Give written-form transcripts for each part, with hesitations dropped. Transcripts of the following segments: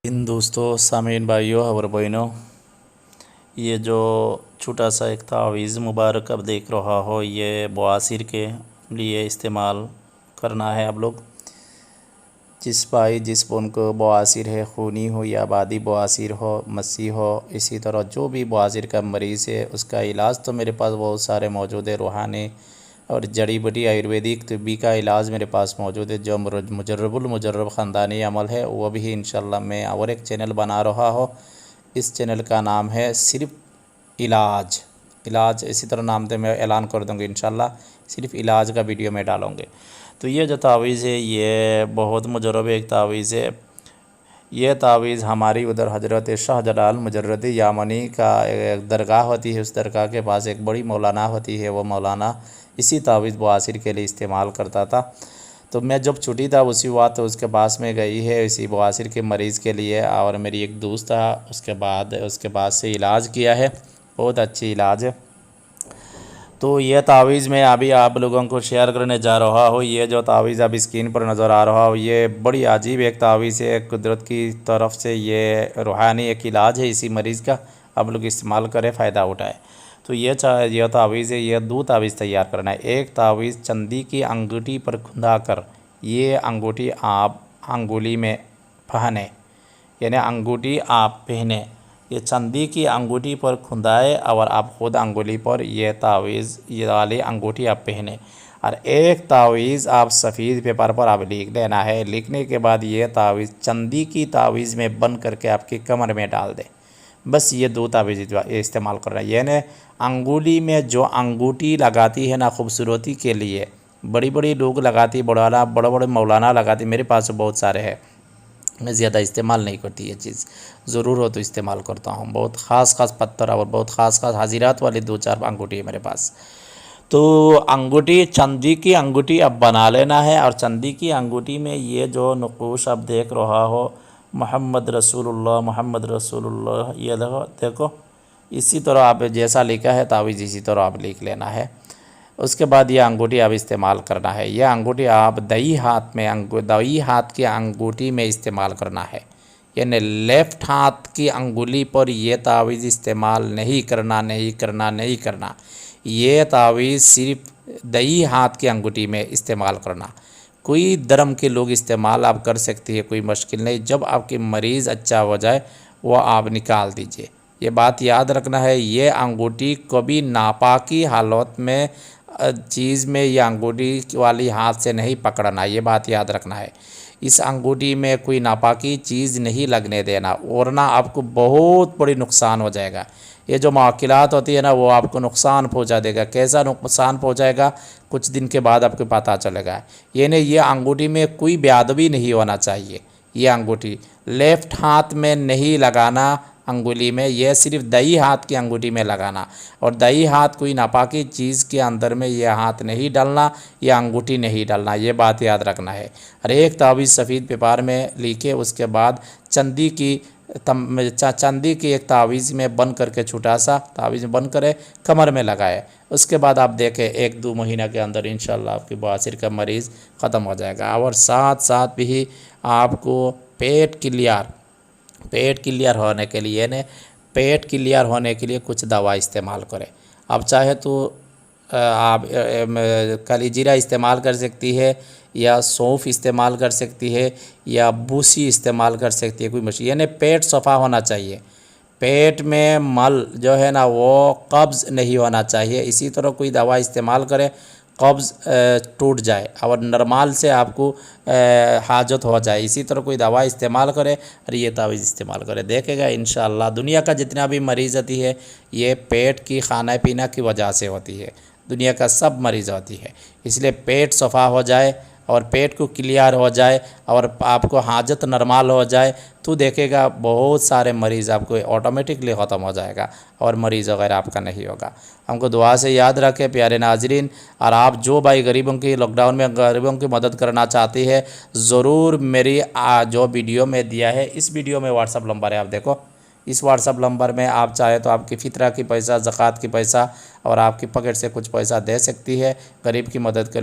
इन दोस्तों सामीन भाइयों और बहनों, ये जो छोटा सा एक तावीज़ मुबारक अब देख रहा हो, ये बवासीर के लिए इस्तेमाल करना है। आप लोग जिस भाई जिस बोन को बवासीर है, खूनी हो या आबादी बवासीर हो, मसी हो, इसी तरह जो भी बवासीर का मरीज़ है उसका इलाज तो मेरे पास बहुत सारे मौजूद है। रूहानी और जड़ी बूटी आयुर्वेदिक तिब्बी का इलाज मेरे पास मौजूद है। जो मुजर्रब ख़ानदानी अमल है वो भी इंशाल्लाह मैं और एक चैनल बना रहा हो। इस चैनल का नाम है सिर्फ़ इलाज इसी तरह नाम से मैं ऐलान कर दूँगी। इंशाल्लाह सिर्फ़ इलाज का वीडियो में डालूँगे। तो ये जो तावीज़ है ये बहुत मुजर्रब एक तावीज़ है। ये तावीज़ हमारी उधर हज़रत शाह जलाल मुजर्रद यामनी का एक दरगाह होती है। उस दरगाह के पास एक बड़ी मौलाना होती है, वो मौलाना इसी तावीज़ बवासीर के लिए इस्तेमाल करता था। तो मैं जब छुट्टी था उसी वक्त तो उसके पास में गई है इसी बवासीर के मरीज़ के लिए, और मेरी एक दोस्त था उसके बाद से इलाज किया है। बहुत अच्छी इलाज है। तो ये तावीज़ मैं अभी आप लोगों को शेयर करने जा रहा हूँ। ये जो तावीज़ अब स्क्रीन पर नज़र आ रहा हो, ये बड़ी अजीब एक तावीज़ है। कुदरत की तरफ से ये रूहानी एक इलाज है। इसी मरीज़ का आप लोग इस्तेमाल करें, फ़ायदा उठाएं। तो ये तावीज़ है, ये दो तावीज़ तैयार करना है। एक तावीज़ चंदी की अंगूठी पर खुंदा कर, ये अंगूठी आप अंगुली में पहने, यानी अंगूठी आप पहने, ये चांदी की अंगूठी पर खुदाए और आप ख़ुद अंगुली पर ये तावीज़ ये वाली अंगूठी आप पहने। और एक तावीज़ आप सफ़ेद पेपर पर आप लिख लेना है। लिखने के बाद ये तावीज़ चांदी की तावीज़ में बन करके आपकी कमर में डाल दें। बस ये दो तावीज़ इस्तेमाल कर रहा है। यानी अंगुली में जो अंगूठी लगाती है ना खूबसूरती के लिए, बड़ी बड़ी लोग लगाती, बड़े बड़े मौलाना लगाती, मेरे पास बहुत सारे हैं। मैं ज़्यादा इस्तेमाल नहीं करती ये चीज़, ज़रूर हो तो इस्तेमाल करता हूँ। बहुत ख़ास पत्थर और बहुत ख़ास हाजिरात वाली दो चार अंगूठी है मेरे पास। तो अंगूठी चांदी की अंगूठी अब बना लेना है। और चांदी की अंगूठी में ये जो नक़ूश आप देख रहा हो, मोहम्मद रसूलुल्लाह, ये देखो इसी तरह आप जैसा लिखा है तावीज़ इसी तरह आप लिख लेना है। उसके बाद ये अंगूठी आप इस्तेमाल करना है। यह अंगूठी आप दाई हाथ की अंगूठी में इस्तेमाल करना है, यानी लेफ़्ट हाथ की अंगुली पर यह तावीज़ इस्तेमाल नहीं करना। ये तावीज़ सिर्फ दाई हाथ की अंगूठी में इस्तेमाल करना। कोई धर्म के लोग इस्तेमाल आप कर सकती है, कोई मुश्किल नहीं। जब आपकी मरीज़ अच्छा हो जाए वो आप निकाल दीजिए। ये बात याद रखना है। ये अंगूठी कभी नापाकी हालत में चीज़ में ये अंगूठी वाली हाथ से नहीं पकड़ना, ये बात याद रखना है। इस अंगूठी में कोई नापाकी चीज़ नहीं लगने देना, वरना आपको बहुत बड़ी नुकसान हो जाएगा। ये जो मुआक्किलात होती है ना, वो आपको नुकसान पहुंचा देगा। कैसा नुकसान पहुंचाएगा, कुछ दिन के बाद आपको पता चलेगा। यानी ये अंगूठी में कोई बेअदबी नहीं होना चाहिए। ये अंगूठी लेफ़्ट हाथ में नहीं लगाना अंगुली में, यह सिर्फ दाई हाथ की अंगूठी में लगाना। और दाई हाथ कोई नापाकी चीज़ के अंदर में यह हाथ नहीं डालना, यह अंगूठी नहीं डालना, ये बात याद रखना है। और एक तावीज़ सफ़ेद पेपर में लिखे, उसके बाद चांदी की एक तावीज़ में बन करके छोटा सा तावीज़ बन करे कमर में लगाए। उसके बाद आप देखें 1-2 महीना के अंदर इंशाल्लाह आपकी बवासीर का मरीज़ ख़त्म हो जाएगा। और साथ साथ भी आपको पेट क्लियर होने के लिए कुछ दवा इस्तेमाल करें। आप चाहे तो आप काली जीरा इस्तेमाल कर सकती है, या सौंफ इस्तेमाल कर सकती है, या बूसी इस्तेमाल कर सकती है। कोई मशीन, यानी पेट सफ़ा होना चाहिए। पेट में मल जो है ना वो कब्ज़ नहीं होना चाहिए। इसी तरह कोई दवा इस्तेमाल करें कब्ज़ टूट जाए और नरमाल से आपको हाजत हो जाए, इसी तरह कोई दवा इस्तेमाल करे और ये तावीज़ इस्तेमाल करे। देखेगा इंशाअल्लाह दुनिया का जितना भी मरीज़ होती है ये पेट की खाना पीना की वजह से होती है। दुनिया का सब मरीज़ होती है, इसलिए पेट सफ़ा हो जाए और पेट को क्लियर हो जाए और आपको हाजत नरमाल हो जाए तो देखेगा बहुत सारे मरीज़ आपको ऑटोमेटिकली ख़त्म हो जाएगा और मरीज़ वगैरह आपका नहीं होगा। हमको दुआ से याद रखें प्यारे नाजरीन। और आप जो भाई गरीबों की लॉकडाउन में गरीबों की मदद करना चाहती है, ज़रूर मेरी जो वीडियो में दिया है, इस वीडियो में व्हाट्सअप नंबर है, आप देखो इस व्हाट्सअप नंबर में आप चाहे तो आपकी फ़ितरा की पैसा, ज़कात की पैसा और आपकी पॉकेट से कुछ पैसा दे सकती है गरीब की मदद के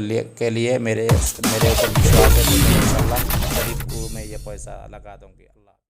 लिए। मेरे ऊपर विश्वास है कि इंशाअल्लाह गरीब को मैं ये पैसा लगा दूँगी।